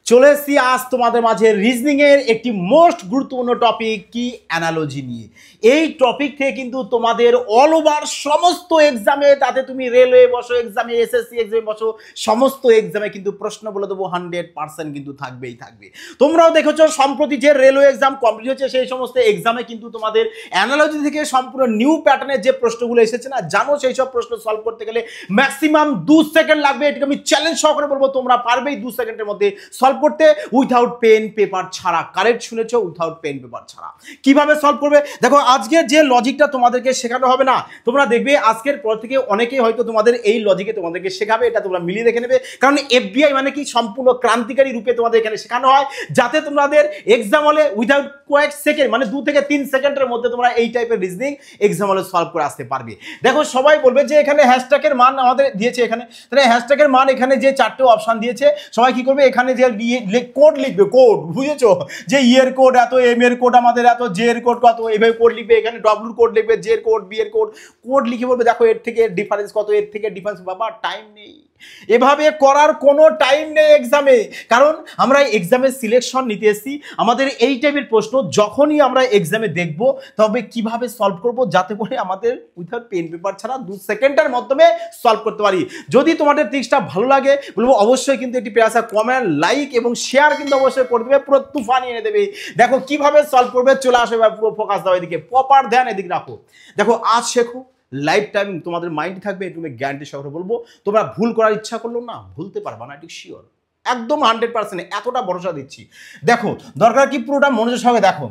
চলে এসেছি আজ তোমাদের মাঝে রিজনিং এর একটি মোস্ট গুরুত্বপূর্ণ টপিক কি অ্যানালজি নিয়ে। এই টপিক থেকে কিন্তু তোমাদের অল ওভার সমস্ত এক্সামে, তাতে তুমি রেলওয়ে বসো এক্সামে, এসএসসি এক্সামে বসো, সমস্ত এক্সামে কিন্তু প্রশ্ন বলে দেবো 100% কিন্তু থাকবেই থাকবে। তোমরাও দেখেছো সম্প্রতি যে রেলওয়ে এক্সাম কমপ্লিট হচ্ছে, সেই সমস্ত এক্সামে কিন্তু তোমাদের অ্যানালজি থেকে সম্পূর্ণ নিউ প্যাটার্নের যে প্রশ্নগুলো এসেছে না, জানো সেই সব প্রশ্ন সলভ করতে গেলে ম্যাক্সিমাম 2 সেকেন্ড লাগবে। এটাকে আমি চ্যালেঞ্জ সহকারে বলবো, তোমরা পারবেই 2 সেকেন্ডের মধ্যে সলভ করতে, উইথাউট পেন পেপার ছাড়া। কারেক্ট শুনেছো, উইথাউট পেন পেপার ছাড়া। কিভাবে সলভ করবে দেখো, আজকে যে লজিকটা তোমাদেরকে শেখানো হবে না, তোমরা দেখবে আজকের পর থেকে অনেকেই হয়তো তোমাদের এই লজিকে তোমাদেরকে শেখাবে, এটা তোমরা মিলিয়ে দেখে নেবে। কারণ এফবিআই মানে কি সম্পূর্ণ ক্রান্তিকারী রূপে তোমাদের এখানে শেখানো হয়, যাতে তোমাদের এক্সাম হলে উইথাউট কয়েক সেকেন্ড মানে 2 থেকে 3 সেকেন্ডের মধ্যে তোমরা এই টাইপের রিজনিং এক্সাম হলে সলভ করে আসতে পারবে। দেখো সবাই বলবে যে এখানে হ্যাশট্যাগের মান আমাদের দিয়েছে, এখানে তাহলে হ্যাশট্যাগের মান এখানে যে 4টে অপশন দিয়েছে, সবাই কি করবে এখানে যে কোড লিখবে, কোড বুঝেছো, যে ইয়ের কোড এত, এম এর কোড আমাদের এত, জে এর কোড কত, এভাবে কোড লিখবে। এখানে ডব্লিউর কোড লিখবে, জে এর কোড, বি এর কোড, কোড লিখে বলবে দেখো এর থেকে ডিফারেন্স কত, এর থেকে ডিফারেন্স। বাবা টাইম নেই, এভাবে করার কোনো টাইম নেই এক্সামে। কারণ আমরা এক্সামের সিলেকশন নিতে এসেছি, আমাদের এই টাইপের প্রশ্ন যখনই আমরা এক্সামে দেখব, তবে কিভাবে সলভ করব, যাতে করে আমাদের উইথাউট পেন পেপার ছাড়া 2 সেকেন্ডের মাধ্যমে সলভ করতে পারি। যদি তোমাদের ট্রিক্সটা ভালো লাগে বলবো অবশ্যই কিন্তু একটি প্রেয়ার কমেন্ট, লাইক এবং শেয়ার কিন্তু অবশ্যই করে দেবে, পুরো তুফান এনে দেবে। দেখো কিভাবে সলভ করবে, চলে আসবে, পুরো ফোকাস দাও এদিকে, প্রপার ধ্যান এদিকে রাখো। দেখো আজ শেখো, লাইফ টাইম তোমাদের মাইন্ড থাকবে, তুমি গ্যারান্টি সহকারে বলবো, তোমরা ভুল করার ইচ্ছা করলো না, ভুলতে পারবা না, ঠিক শিওর, একদম 100%, এতটা ভরসা দিচ্ছি। দেখো দরকার কি পুরোটা মনোযোগ সহকারে দেখো।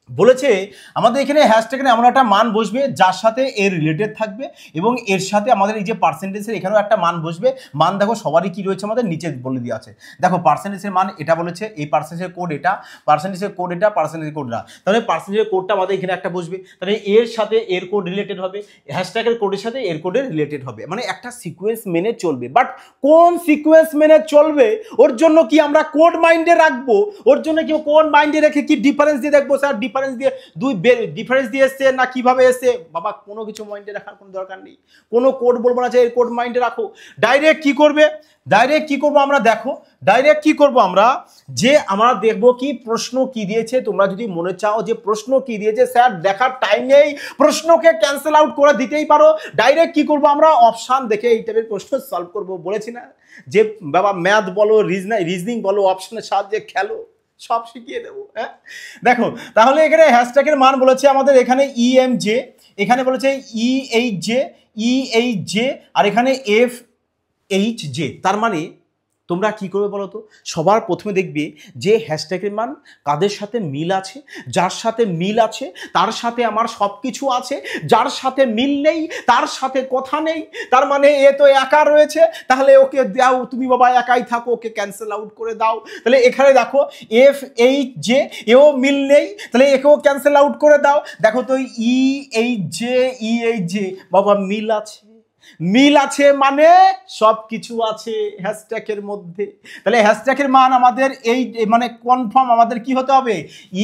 বলেছে আমাদের এখানে হ্যাশট্যাগে এমন একটা মান বসবে যার সাথে এর রিলেটেড থাকবে, এবং এর সাথে আমাদের এই যে পার্সেন্টেজের এখানেও একটা মান বসবে। মান দেখো সবারই কি রয়েছে, আমাদের নিচে বলে দেওয়া আছে। দেখো পার্সেন্টেজের মান এটা বলেছে, এই পার্সেন্টেজের কোড এটা, পার্সেন্টেজের কোড এটা, পার্সেন্টেজের কোড না। তাহলে পার্সেন্টেজের কোডটা আমাদের এখানে একটা বসবে, তাহলে এর সাথে এর কোড রিলেটেড হবে, হ্যাশট্যাগের কোডের সাথে এর কোডের রিলেটেড হবে, মানে একটা সিকোয়েন্স মেনে চলবে। বাট কোন সিকোয়েন্স মেনে চলবে, ওর জন্য কি আমরা কোড মাইন্ডে রাখবো, ওর জন্য কি কোড মাইন্ডে রেখে কি ডিফারেন্স দিয়ে দেখবো স্যার, ডিফারেন্স দিয়ে ডিফারেন্স দিয়ে এসছে না কিভাবে এসছে, বাবা কোনো কিছু মাইন্ডে রাখার কোনো দরকার নেই, কোনো কোড বলবো না যে এর কোড মাইন্ডে রাখো। ডাইরেক্ট কি করবে, ডাইরেক্ট কি করবো আমরা, দেখো ডাইরেক্ট কি করবো আমরা, যে আমরা দেখবো কি প্রশ্ন কি দিয়েছে। তোমরা যদি মনে চাও যে প্রশ্ন কি দিয়েছে স্যার দেখার টাইম নেই, প্রশ্নকে ক্যান্সেল আউট করে দিতেই পারো। ডাইরেক্ট কি করবো আমরা, অপশান দেখে এই টাইপের প্রশ্ন সলভ করবো। বলেছি না যে বাবা ম্যাথ বলো, রিজনিং বলো, অপশনের সাহায্যে খেলো, সব শিখিয়ে দেবো। হ্যাঁ দেখো তাহলে এখানে হ্যাশট্যাগের মান বলেছে আমাদের এখানে ইএমজে, এখানে বলেছে ইএইচজে, আর এখানে এফএইচজে। তার মানে তোমরা কি করবে বলো তো, সবার প্রথমে দেখবে যে হ্যাশট্যাগের মান কাদের সাথে মিল আছে, যার সাথে মিল আছে তার সাথে আমার সব কিছু আছে, যার সাথে মিল নেই তার সাথে কথা নেই। তার মানে এ তো একা রয়েছে, তাহলে ওকে দাও, তুমি বাবা একাই থাকো, ওকে ক্যান্সেল আউট করে দাও। তাহলে এখানে দেখো এফএইচজে, এও মিল নেই, তাহলে একেও ক্যান্সেল আউট করে দাও। দেখো তো ইএইচজে বাবা মিল আছে, মিল আছে মানে সব কিছু আছে হ্যাশট্যাগের মধ্যে। তাহলে হ্যাশট্যাগের মান আমাদের এই মানে কনফার্ম আমাদের কি হতে হবে,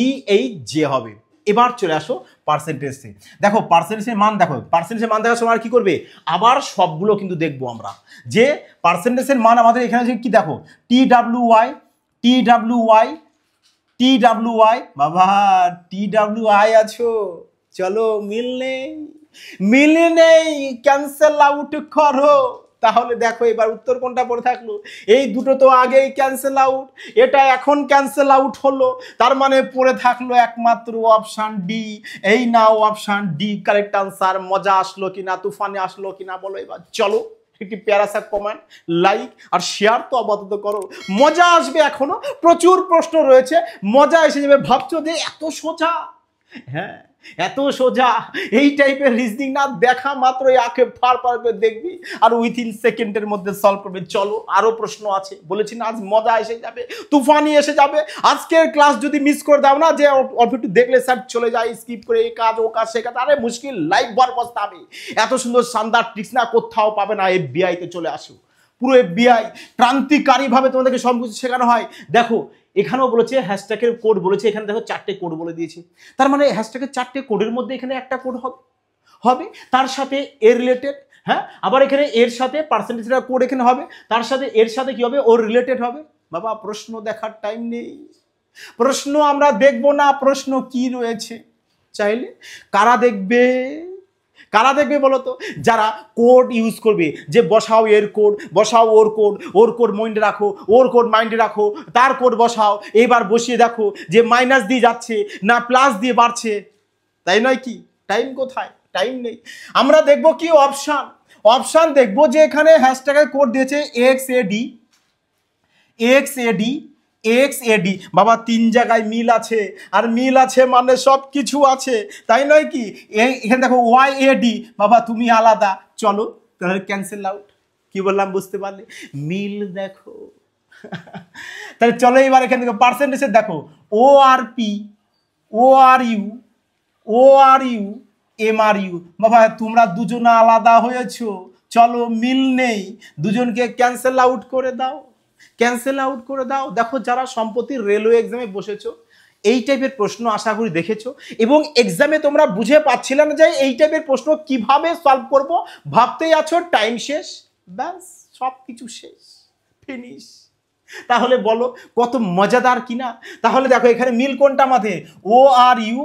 ইএইচজে হবে। এবার চলে আসো পার্সেন্টেজে। দেখো পার্সেন্টেজের মান, দেখো পার্সেন্টেজের মান দেখার সময় আর কি করবে, আবার সবগুলো কিন্তু দেখবো আমরা যে পার্সেন্টেজের মান আমাদের এখানে কি, দেখো টিডাব্লিউআই বাবা, টিডাব্লিউআই আছো, চলো মিল নেই, মিলে নেই, ক্যান্সেল আউট করো। তাহলে দেখো এবার উত্তর কোনটা পড়ে থাকলো, এই দুটো তো আগেই ক্যান্সেল আউট, এটা এখন ক্যান্সেল আউট হলো, তার মানে পড়ে থাকলো একমাত্র অপশান ডি। এই নাও অপশান ডি কারেক্ট আনসার। মজা আসলো কিনা, তুফানে আসলো কিনা বলো। এবার চলো একটি প্যারাসা কমেন্ট, লাইক আর শেয়ার তো আপাতত করো, মজা আসবে, এখনো প্রচুর প্রশ্ন রয়েছে, মজা এসে যাবে। ভাবছো যে এত সোজা, হ্যাঁ এত সোজা, এই টাইপের রিজনিং না দেখা মাত্রই আঁকে ফার ফার করে দেখবি আর উইথিন সেকেন্ডের মধ্যে সলভ করবে। চলো আরো প্রশ্ন আছে, বলেছি না আজ মজা এসে যাবে, তুফানি এসে যাবে। আজকের ক্লাস যদি মিস করে দাও না, যে অল্প একটু দেখলে স্যার চলে যায় স্কিপ করে, এই কাজ ও কাজ সে কাজ, আরে মুশকিল, লাইফ ভর পস্তাবে। এত সুন্দর শানদার ট্রিক্স না কোথাও পাবে না, এফবিআই তে চলে আসো। পুরো এফবিআই ক্রান্তিকারীভাবে তোমাদেরকে সব কিছু শেখানো হয়। দেখো এখানেও বলেছে হ্যাশট্যাগের কোড বলেছে, এখানে দেখো 4টে কোড বলে দিয়েছে। তার মানে হ্যাশট্যাগের 4টে কোডের মধ্যে এখানে একটা কোড হবে তার সাথে এর রিলেটেড। হ্যাঁ আবার এখানে এর সাথে পার্সেন্টেজের কোড এখানে হবে, তার সাথে এর সাথে কি হবে, ওর রিলেটেড হবে। বাবা প্রশ্ন দেখার টাইম নেই, প্রশ্ন আমরা দেখব না প্রশ্ন কি রয়েছে। চাইলে কারা দেখবে, কারা দেখবে বলো তো? যারা কোড ইউজ করবে, যে বসাও এর কোড, বসাও ওর কোড মাইন্ডে রাখো, ওর কোড মাইন্ডে রাখো, তার কোড বসাও, এবার বসিয়ে দেখো যে মাইনাস দিয়ে যাচ্ছে না প্লাস দিয়ে বাড়ছে, তাই নয় কি? টাইম কোথায়? টাইম নেই। আমরা দেখব কি অপশান, অপশান দেখবো যে এখানে হ্যাশট্যাগের কোড দিয়েছে এক্স এডি। বাবা 3 জায়গায় মিল আছে, আর মিল আছে মানে সব কিছু আছে, তাই নয় কি? এখানে দেখো ওয়াই বাবা তুমি আলাদা, চলো তাহলে ক্যান্সেল আউট। কি বললাম বুঝতে পারলে? মিল দেখো। তাহলে চলো এবার এখান থেকে পার্সেন্টেজে দেখো, ও আর ইউ MRU। বাবা তোমরা দুজনে আলাদা হয়েছো, চলো মিল নেই, দুজনকে ক্যান্সেল আউট করে দাও, ক্যান্সেল আউট করে দাও। দেখো যারা সম্প্রতি রেলওয়ে এক্সামে বসেছো, এই টাইপের প্রশ্ন আশা করি দেখেছো, এবং এক্সামে তোমরা বুঝে পাচ্ছিলে না যে এই টাইপের প্রশ্ন কিভাবে সলভ করব, ভাবতেই আছো টাইম শেষ, ব্যাস সব কিছু শেষ, ফিনিশ। তাহলে বলো কত মজাদার কিনা? তাহলে দেখো এখানে মিল কোনটা আমাদের? ও আর ইউ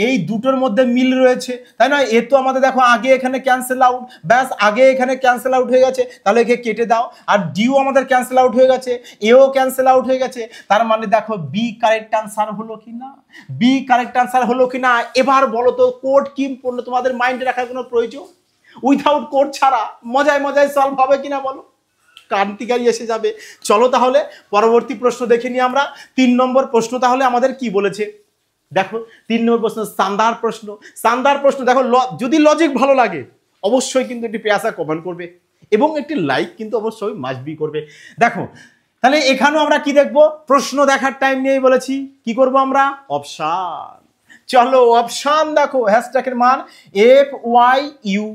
এই দুটোর মধ্যে মিল রয়েছে, তাই না? এ তো আমাদের দেখো আগে এখানে ক্যান্সেল আউট, ব্যাস আগে এখানে ক্যান্সেল আউট হয়ে গেছে, তাহলে একে কেটে দাও। আর ডিও আমাদের ক্যান্সেল আউট হয়ে গেছে, এও ক্যান্সেল আউট হয়ে গেছে, তার মানে দেখো বি কারেক্ট আনসার হলো কিনা, বি কারেক্ট আনসার হলো কিনা। এবার বলো তো কোড কি তোমাদের মাইন্ডে রাখার কোনো প্রয়োজন? উইথাউট কোড ছাড়া মজায় মজায় সলভ হবে কিনা বলো? ক্রান্তিকারী এসে যাবে। চলো তাহলে পরবর্তী প্রশ্ন দেখে নিই আমরা। 3 নম্বর প্রশ্ন তাহলে আমাদের কি বলেছে দেখো। 3 নম্বর প্রশ্ন শানদার প্রশ্ন, শানদার প্রশ্ন। দেখো যদি লজিক ভালো লাগে অবশ্যই কিন্তু একটি পেয়াসা কমেন্ট করবে এবং একটি লাইক কিন্তু অবশ্যই মাস্ট বি করবে। দেখো তাহলে এখানেও আমরা কি দেখবো? প্রশ্ন দেখার টাইম নিয়েই বলেছি, কি করব আমরা? অপশান। চলো অপশান দেখো, হ্যাশট্যাগের মান FYU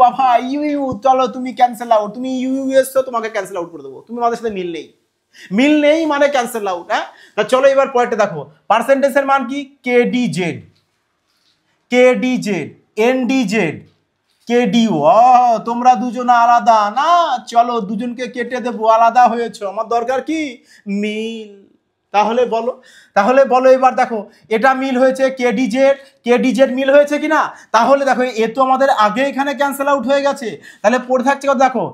বাবা ইউ। চলো তুমি ক্যান্সেল আউট, তুমি ইউ এসছো, তোমাকে ক্যান্সেল আউট করে দেবো, তুমি আমাদের সাথে মিল নেই মানে ক্যান্সেল আউট। হ্যাঁ, তা চলো এবার পরেরটা দেখো, পার্সেন্টেজের মান কি? KDZ NDZ KDU। তোমরা দুজনে আলাদা না, চলো দুজনকে কেটে দেবো, আলাদা হয়েছো, আমার দরকার কি? মিল। তাহলে বলো এবার দেখো এটা মিল হয়েছে, কেডিজেড মিল হয়েছে কিনা? তাহলে দেখো এ তো আমাদের আগে এখানে ক্যান্সেল আউট হয়ে গেছে, তাহলে পড়ে থাকছে দেখো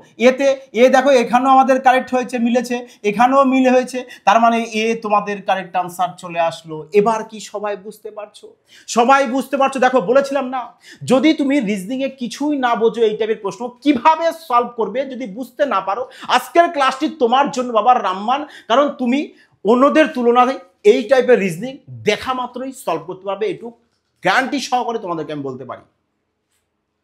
এ দেখো এখানেও আমাদের কারেক্ট হয়েছে, মিলেছে, এখানেও মিল হয়েছে, তার মানে এ তোমাদের কারেক্ট আনসার চলে আসলো। এবার কি সবাই বুঝতে পারছো? সবাই বুঝতে পারছো? দেখো বলেছিলাম না, যদি তুমি রিজনিং এ কিছুই না বোঝো এই টাইপের প্রশ্ন কিভাবে সলভ করবে যদি বুঝতে না পারো, আজকের ক্লাসটি তোমার জন্য বাবার রামমান। কারণ তুমি অন্যদের তুলনায় এই টাইপের রিজনিং দেখা মাত্রই সলভ করতে পারবে, একটু গ্যারান্টি সহকারে তোমাদেরকে আমি বলতে পারি।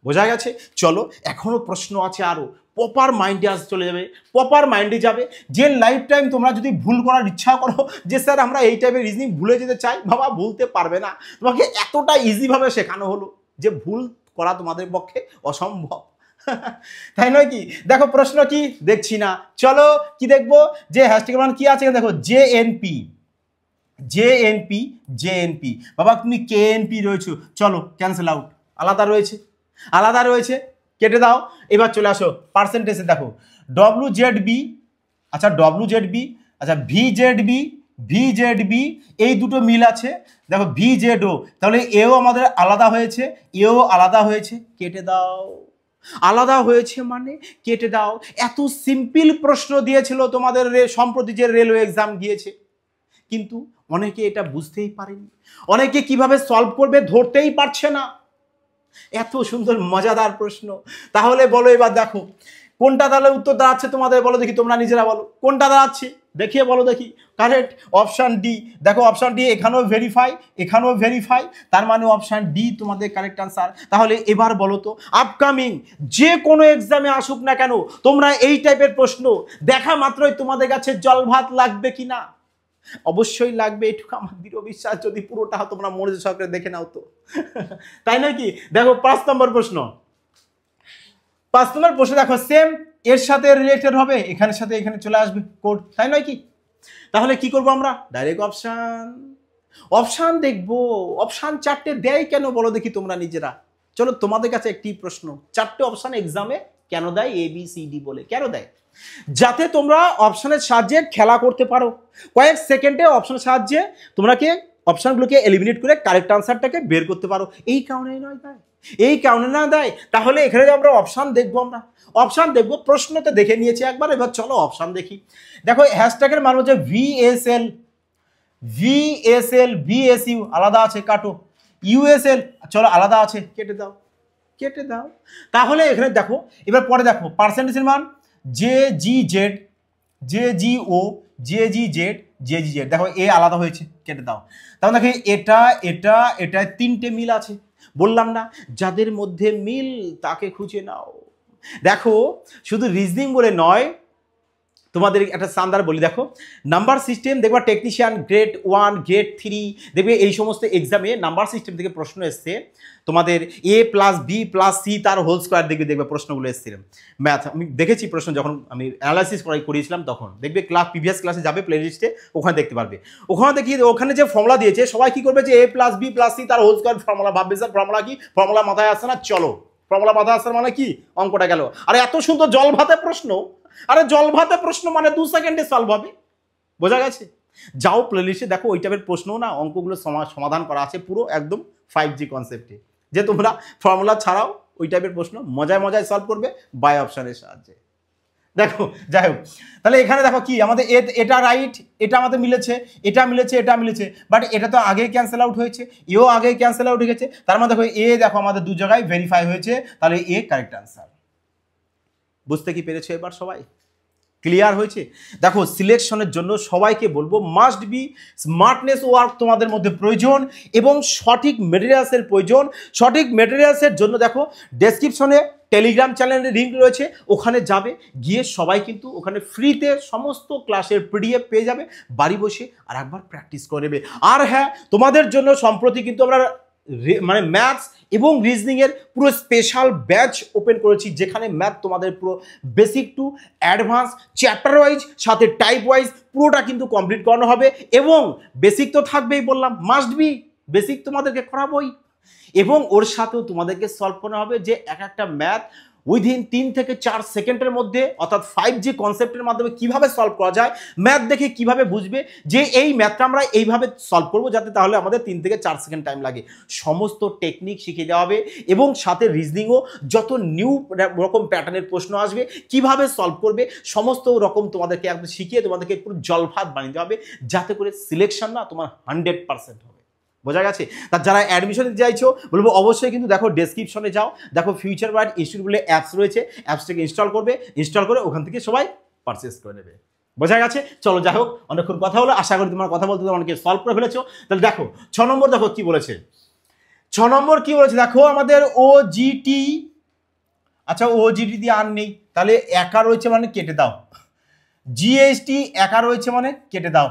বোঝা গেছে? চলো এখনো প্রশ্ন আছে আরো, প্রপার মাইন্ডে চলে যাবে, প্রপার মাইন্ডে যাবে। যে লাইফ টাইম তোমরা যদি ভুল করার ইচ্ছা করো যে স্যার আমরা এই টাইপের রিজনিং ভুলে যেতে চাই, বাবা ভুলতে পারবে না, তোমাকে এতটা ইজিভাবে শেখানো হলো যে ভুল করা তোমাদের পক্ষে অসম্ভব। তাই নয় কি? দেখো প্রশ্ন কি দেখছি না, চলো কি দেখবো? যে হ্যাশট্যাগ মান কি আছে দেখো, জেএনপি। বাবা তুমি কেএনপি রয়েছো, চলো ক্যান্সেল আউট, আলাদা রয়েছে, কেটে দাও। এবার চলে আসো পার্সেন্টেজে দেখো, WZB, আচ্ছা ভিজেডবি এই দুটো মিল আছে। দেখো VZO, তাহলে এও আমাদের আলাদা হয়েছে, কেটে দাও। আলাদা হয়েছে মানে কেটে দাও। এত সিম্পল প্রশ্ন দিয়েছিল তোমাদের সম্প্রতি যে রেলওয়ে এক্সাম গিয়েছে, কিন্তু অনেকে এটা বুঝতেই পারেনি, অনেকে কিভাবে সলভ করবে ধরতেই পারছে না। এত সুন্দর মজাদার প্রশ্ন। তাহলে বলো এবার দেখো কোনটা তাহলে উত্তর দাঁড়াচ্ছে তোমাদের, বলো দেখি, তোমরা নিজেরা বলো কোনটা দাঁড়াচ্ছে, দেখিয়ে বলো দেখি। Correct option D. দেখো অপশান ডি এখানেও ভেরিফাই, তার মানে অপশান ডি তোমাদের কারেক্ট আনসার। তাহলে এবার বলো তো, আপকামিং যে কোনো এক্সামে আসুক না কেন, তোমরা এই টাইপের প্রশ্ন দেখা মাত্রই তোমাদের কাছে জল ভাত লাগবে কিনা? অবশ্যই লাগবে, এটুকু আমার দৃঢ় বিশ্বাস। যদি পুরোটা তোমরা মনোযোগ সহকারে দেখে নাও তো, তাই নাকি? দেখো 5 নম্বর প্রশ্ন দেখো সেম এর সাথে রিলেটেড হবে, এখানের সাথে এখানে চলে আসবে কোড, তাই নয় কি? তাহলে কি করব আমরা? ডাইরেক্ট অপশান দেখবো। অপশান 4টে দেয় কেন বলো দেখি তোমরা নিজেরা। চলো তোমাদের কাছে একটি প্রশ্ন, 4টে অপশান এক্সামে কেন দেয়? ABCD বলে কেন দেয়? যাতে তোমরা অপশনের সাহায্যে খেলা করতে পারো, কয়েক সেকেন্ডে অপশনের সাহায্যে তোমরাকে অপশনগুলোকে এলিমিনেট করে কারেক্ট আনসারটাকে বের করতে পারো। এই কারণেই নয় দেয়, এই কারণে না দেয়। তাহলে এখানে আমরা অপশন দেখবো, আমরা অপশন দেখবো, প্রশ্নতে দেখে নিয়েছি একবার, এবার চলো অপশন দেখি। দেখো হ্যাশট্যাগের মান হচ্ছে VSL, BSU আলাদা আছে, কাটো। USL চলো আলাদা আছে, কেটে দাও, কেটে দাও। তাহলে এখানে দেখো, এবার পরে দেখো পার্সেন্টেজের মান JGZ, JGO, JGZ, দেখো এ আলাদা হয়েছে, কেটে দাও। তাহলে দেখো এটা তিনটে মিল আছে, বললাম না যাদের মধ্যে মিল তাকে খুঁজে নাও। দেখো শুধু রিজনিং বলে নয়, তোমাদের একটা স্ট্যান্ডার্ড বলি, দেখো নাম্বার সিস্টেম দেখবা টেকনিশিয়ান গ্রেড 1, গ্রেড 3, দেখবে এই সমস্ত এক্সামে নাম্বার সিস্টেম থেকে প্রশ্ন এসছে। তোমাদের A+B+C তার হোল স্কোয়ার দেখবে প্রশ্নগুলো এসেছিল ম্যাথ। আমি দেখেছি প্রশ্ন যখন আমি অ্যানালাইসিস করিয়েছিলাম, তখন দেখবে প্রিভিয়াস ক্লাসে যাবে প্লে লিস্টে, ওখানে দেখতে পারবে। ওখানে দেখি ওখানে যে ফর্মুলা দিয়েছে, সবাই কি করবে যে A+B+C তার হোল স্কোয়ার ফর্মুলা ভাববে, স্যার ফর্মুলা কি? ফর্মুলা মাথায় আসছে না, চলো ফর্মুলা মাথায় আসছে মানে কি, অঙ্কটা গেল। আরে এত সুন্দর জল ভাতে প্রশ্ন, আরে জল ভাতে প্রশ্ন মানে 2 সেকেন্ডে সলভ হবে, বোঝা গেছে? যাও প্লেলিস্টে দেখো, ওই টাইপের প্রশ্ন না অঙ্কগুলো সমাধান করা আছে পুরো একদম 5G কনসেপ্টে, যে তোমরা ফর্মুলা ছাড়াও ওই টাইপের প্রশ্ন মজায় মজায় সলভ করবে বাই অপশনের সাহায্যে। দেখো যাই হোক, তাহলে এখানে দেখো কি আমাদের এটা রাইট, এটা আমাদের মিলেছে, এটা মিলেছে, এটা মিলেছে, বাট এটা তো আগেই ক্যান্সেল আউট হয়েছে, এও আগেই ক্যান্সেল আউট হয়ে গেছে। তার মানে দেখো দেখো আমাদের দু জায়গায় ভেরিফাই হয়েছে, তাহলে কারেক্ট আনসার। বুঝতে কি পেরেছো এবার সবাই? ক্লিয়ার হয়েছে? দেখো সিলেকশনের জন্য সবাইকে বলবো মাস্ট বি স্মার্টনেস ওয়ার্ক তোমাদের মধ্যে প্রয়োজন, এবং সঠিক মেটেরিয়ালসের প্রয়োজন। সঠিক মেটেরিয়ালসের জন্য দেখো ডেসক্রিপশনে টেলিগ্রাম চ্যানেলের লিঙ্ক রয়েছে, ওখানে যাবে, গিয়ে সবাই কিন্তু ওখানে ফ্রিতে সমস্ত ক্লাসের PDF পেয়ে যাবে, বাড়ি বসে আর একবার প্র্যাকটিস করে নেবে। আর হ্যাঁ, তোমাদের জন্য সম্প্রতি কিন্তু আমরা মানে ম্যাথস এবং রিজনিংয়ের পুরো স্পেশাল ব্যাচ ওপেন করেছি, যেখানে ম্যাথ তোমাদের পুরো basic to advance chapter wise সাথে টাইপ ওয়াইজ পুরোটা কিন্তু কমপ্লিট করানো হবে। এবং বেসিক তো থাকবেই, বললাম মাস্ট বি বেসিক তোমাদেরকে করাবোই, এবং ওর সাথেও তোমাদেরকে সলভ করা হবে যে এক একটা ম্যাথ উইদিন 3 থেকে 4 সেকেন্ডের মধ্যে, অর্থাৎ 5G কনসেপ্টের মাধ্যমে কিভাবে সলভ করা যায়, ম্যাথ দেখে কিভাবে বুঝবে যে এই ম্যাথটা আমরা এইভাবে সলভ করবো, যাতে তাহলে আমাদের 3 থেকে 4 সেকেন্ড টাইম লাগে। সমস্ত টেকনিক শিখিয়ে দেওয়া হবে, এবং সাথে রিজনিংও যত নিউ রকম প্যাটার্নের প্রশ্ন আসবে কিভাবে সলভ করবে, সমস্ত রকম তোমাদেরকে একদম শিখিয়ে তোমাদেরকে পুরো জলভাত বানিয়ে দেওয়া হবে, যাতে করে সিলেকশন না তোমার 100% হবে। বোঝা গেছে? তার যারা অ্যাডমিশন দিতে চাইছো বলবো অবশ্যই কিন্তু দেখো ডেসক্রিপশনে যাও, দেখো ফিউচার ব্রাইট ইনস্টিটিউট বলে অ্যাপস রয়েছে, অ্যাপসটাকে ইনস্টল করবে, ইনস্টল করে ওখান থেকে সবাই পারচেস করে নেবে। বোঝা গেছে? চলো যাই হোক, অনেকক্ষণ কথা হলো, আশা করি তোমার কথা বলতে অনেকে সলভ করে ফেলেছো। তাহলে দেখো 6 নম্বর দেখো কি বলেছে, 6 নম্বর কি বলেছে দেখো, আমাদের OGT, আচ্ছা OGT দিয়ে আর নেই, তাহলে একা রয়েছে মানে কেটে দাও। GST একা রয়েছে মানে কেটে দাও।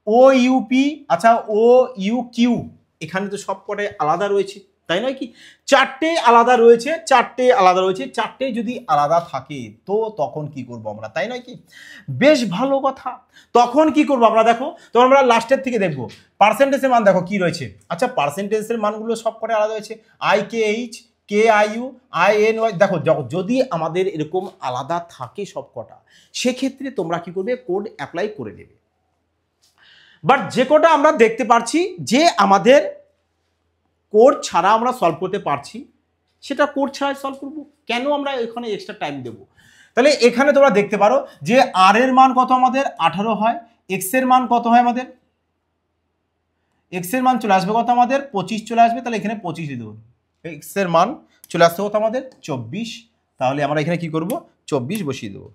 OUP, আচ্ছা OUQ এখানে তো সব কটাই আলাদা রয়েছে, তাই নয় কি? 4টে আলাদা রয়েছে, 4টে আলাদা রয়েছে, 4টে যদি আলাদা থাকে তো তখন কি করব আমরা, তাই নয় কি? বেশ ভালো কথা। তখন কি করব আমরা, দেখো তো আমরা লাস্টের থেকে দেখব পার্সেন্টেজের মান দেখো কি রয়েছে। আচ্ছা পার্সেন্টেজের মানগুলো সব কটাই আলাদা হয়েছে, IKH, KIU, INY। দেখো যদি আমাদের এরকম আলাদা থাকে সব কটা, সেক্ষেত্রে তোমরা কি করবে, কোড অ্যাপ্লাই করে নেবে। বাট যে কোটা আমরা দেখতে পাচ্ছি যে আমাদের কোড ছাড়া আমরা সলভ করতে পারছি, সেটা কোড ছাড়াই সলভ করব, কেন আমরা এখানে এক্সট্রা টাইম দেব? তাহলে এখানে তোমরা দেখতে পারো যে আর এর মান কত আমাদের 18 হয়, এক্স এর মান কত হয় আমাদের, এক্স এর মান চলে আসবে কত আমাদের 25 চলে আসবে, তাহলে এখানে 25 দিয়ে দেবো। এক্স এর মান চলে আসছে কত আমাদের 24, তাহলে আমরা এখানে কি করব 24 বসিয়ে দেবো।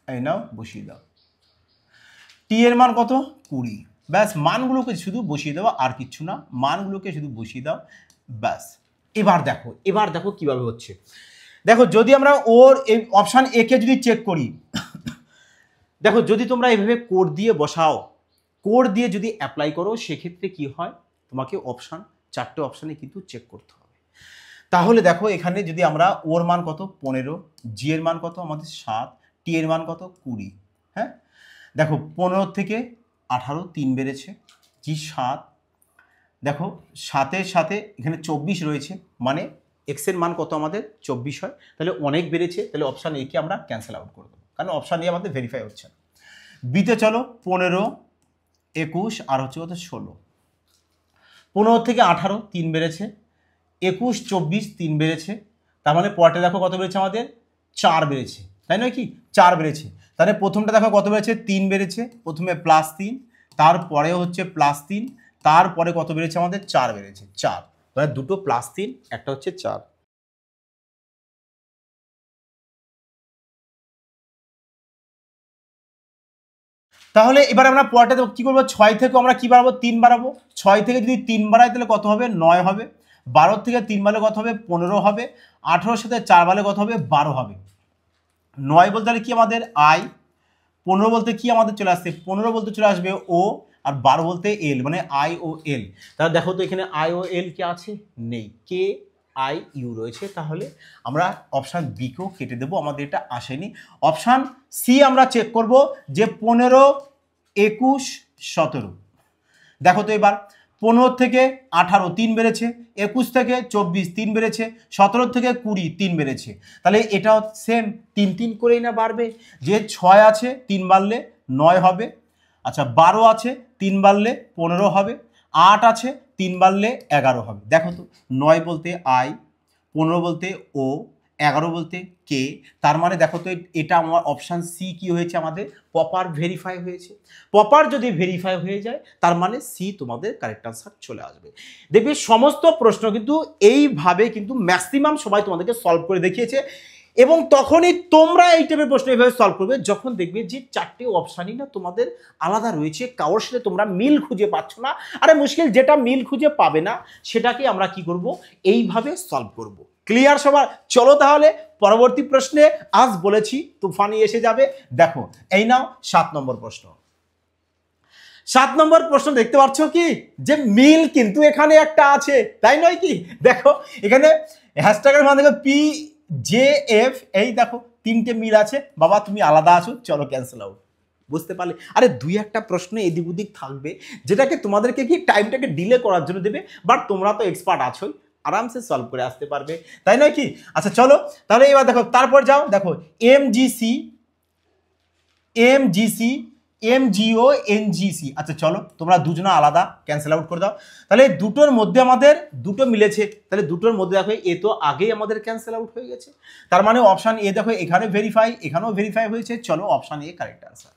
এই নাও বসিয়ে দাও। টি এর মান কত 20, ব্যাস মানগুলোকে শুধু বসিয়ে দাও, আর কিচ্ছু না, মানগুলোকে শুধু বসিয়ে দাও, ব্যাস। এবার দেখো কিভাবে হচ্ছে। দেখো যদি আমরা ওর এই অপশান এ কে যদি চেক করি, দেখো যদি তোমরা এইভাবে কোড দিয়ে বসাও, কোড দিয়ে যদি অ্যাপ্লাই করো, সেক্ষেত্রে কি হয়, তোমাকে অপশান 4টে অপশানে কিন্তু চেক করতে হবে। তাহলে দেখো এখানে যদি আমরা ওর মান কত 15, জি এর মান কত আমাদের 7, টি এর মান কত 20, হ্যাঁ দেখো 15 থেকে 18 3 বেড়েছে, জি 7, দেখো 7-এর সাথে এখানে 24 রয়েছে, মানে এক্সের মান কত আমাদের 24 হয়, তাহলে অনেক বেড়েছে, তাহলে অপশান এ কে আমরা ক্যান্সেল আউট করে দেবো, কারণ অপশান এ আমাদের ভেরিফাই হচ্ছে না। বিতে চলো 15, 21 আর হচ্ছে কত 16, 15 থেকে 18 3 বেড়েছে, 21, 24 3 বেড়েছে, তার মানে পরটা দেখো কত বেড়েছে আমাদের 4 বেড়েছে, তাই নয় কি 4 বেড়েছে। তাহলে প্রথমটা দেখো কত বেড়েছে 3 বেড়েছে, প্রথমে +3, তারপরে হচ্ছে +3, তারপরে কত বেড়েছে আমাদের 4 বেড়েছে 4, তাহলে দুটো +3 একটা হচ্ছে 4। তাহলে এবার আমরা পরটা কি করবো 6 থেকে আমরা কি বাড়াবো 3 বাড়াবো, 6 থেকে যদি 3 বাড়াই তাহলে কত হবে 9 হবে, 12 থেকে 3 বাড়লে কত হবে 15 হবে, 18 সাথে 4 বাড়লে কত হবে 12 হবে। 9 বলতে তাহলে কি আমাদের আই, 15 বলতে কি আমাদের চলে আসছে 15 বলতে চলে আসবে ও, আর 12 বলতে এল, মানে আই ও এল। তাহলে দেখো তো এখানে আই ও এল কি আছে নেই, কে আই ইউ রয়েছে, তাহলে আমরা অপশান বি কেও কেটে দেবো, আমাদের এটা আসেনি। অপশান সি আমরা চেক করব যে 15, 21, 17। দেখো তো এবার 15 থেকে 18 3 বেড়েছে, 21 থেকে 24 3 বেড়েছে, 17 থেকে 20 3 বেড়েছে, তাহলে এটাও সেম 3 3 করেই না বাড়বে, যে 6 আছে 3 বাড়লে 9 হবে, আচ্ছা 12 আছে 3 বাড়লে 15 হবে, 8 আছে 3 বাড়লে 11 হবে। দেখো তো 9 বলতে আই, 15 বলতে ও, 11 বলতে কে, তার মানে দেখো তো এটা আমার অপশান সি কি হয়েছে আমাদের প্রপার ভেরিফাই হয়েছে। প্রপার যদি ভেরিফাই হয়ে যায় তার মানে সি তোমাদের কারেক্ট আনসার চলে আসবে। দেখবে সমস্ত প্রশ্ন কিন্তু এইভাবে কিন্তু ম্যাক্সিমাম সবাই তোমাদেরকে সলভ করে দেখিয়েছে, এবং তখনই তোমরা এই টাইপের প্রশ্ন এইভাবে সলভ করবে যখন দেখবে যে 4টে অপশানই না তোমাদের আলাদা রয়েছে, কারোর সাথে তোমরা মিল খুঁজে পাচ্ছ না। আরে মুশকিল, যেটা মিল খুঁজে পাবে না সেটাকে আমরা কি করব এইভাবে সলভ করব। ক্লিয়ার সবার? চলো তাহলে পরবর্তী প্রশ্নে, আজ বলেছি তুফানি এসে যাবে। দেখো এই নাও 7 নম্বর প্রশ্ন। 7 নম্বর প্রশ্ন দেখতে পাচ্ছ কি যে মিল কিন্তু এখানে একটা আছে, তাই নয় কি? দেখো এখানে হ্যাশট্যাগের মান দেখো পি জে এফ, এই দেখো 3টে মিল আছে, বাবা তুমি আলাদা আছো, চলো ক্যান্সেল আউট। বুঝতে পারলে? আরে 2-1টা প্রশ্ন এদিক ওদিক থাকবে যেটাকে তোমাদেরকে কি টাইমটাকে ডিলে করার জন্য দেবে, বাট তোমরা তো এক্সপার্ট আছোই, আরামসে সলভ করে আসতে পারবে, তাই নয় কি? আচ্ছা চলো তাহলে এবার দেখো, তারপর যাও দেখো এমজিসি, এমজিসি, এমজিও, এনজিসি। আচ্ছা চলো তোমরা দুজনা আলাদা ক্যান্সেল আউট করে দাও। তাহলে দুটোর মধ্যে আমাদের দুটো মিলেছে, তাহলে দুটোর মধ্যে দেখো এ তো আগেই আমাদের ক্যান্সেল আউট হয়ে গেছে, তার মানে অপশান এ দেখো এখানে ভেরিফাই, এখানেও ভেরিফাই হয়েছে, চলো অপশান এ কারেক্ট আনসার।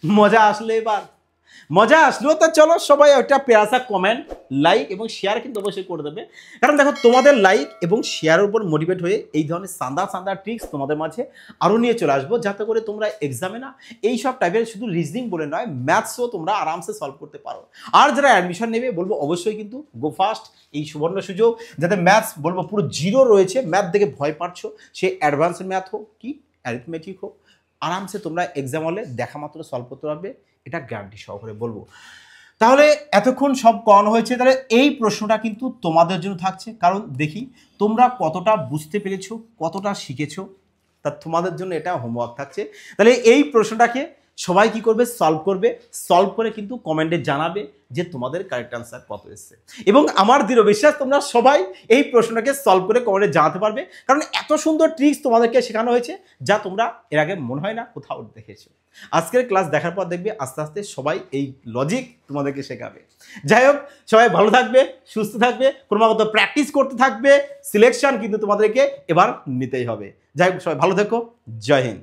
মজা আসলে এবার? মজা আসলো তো চলো সবাই একটা প্যারাসা কমেন্ট, লাইক এবং শেয়ার কিন্তু অবশ্যই করে দেবে, কারণ দেখো তোমাদের লাইক এবং শেয়ারের উপর মোটিভেট হয়ে এই ধরনের সান্দা ট্রিক্স তোমাদের মাঝে আরও নিয়ে চলে আসবো, যাতে করে তোমরা এক্সামে না এইসব টাইপের শুধু রিজনিং বলে নয় ম্যাথসও তোমরা আরামসে সলভ করতে পারো। আর যারা অ্যাডমিশন নেবে বলবো অবশ্যই কিন্তু গো ফাস্ট, এই সুবর্ণ সুযোগ, যাতে ম্যাথস বলবো পুরো জিরো রয়েছে, ম্যাথ দেখে ভয় পাচ্ছ, সে অ্যাডভান্স ম্যাথ হোক কি অ্যারিথমেটিক হোক, আরামসে তোমরা এক্সাম হলে দেখা মাত্র সলভ করতে পারবে, এটা গ্যারান্টি সহকারে বলবো। তাহলে এতক্ষণ সব করানো হয়েছে, তাহলে এই প্রশ্নটা কিন্তু তোমাদের জন্য থাকছে, কারণ দেখি তোমরা কতটা বুঝতে পেরেছো, কতটা শিখেছো, তা তোমাদের জন্য এটা হোমওয়ার্ক থাকছে। তাহলে এই প্রশ্নটাকে সবাই কি করবে সলভ করবে, সলভ করে কিন্তু কমেন্টে জানাবে যে তোমাদের কারেক্ট আনসার কত এসছে, এবং আমার দৃঢ় বিশ্বাস তোমরা সবাই এই প্রশ্নটাকে সলভ করে কমেন্টে জানাতে পারবে, কারণ এত সুন্দর ট্রিক্স তোমাদেরকে শেখানো হয়েছে যা তোমরা এর আগে মনে হয় না কোথাও দেখেছো। আজকের ক্লাস দেখার পর দেখবে আস্তে আস্তে সবাই এই লজিক তোমাদেরকে শেখাবে। যাই হোক সবাই ভালো থাকবে, সুস্থ থাকবে, ক্রমাগত প্র্যাকটিস করতে থাকবে, সিলেকশন কিন্তু তোমাদেরকে এবার নিতেই হবে। যাই হোক সবাই ভালো থেকো, জয় হিন্দ।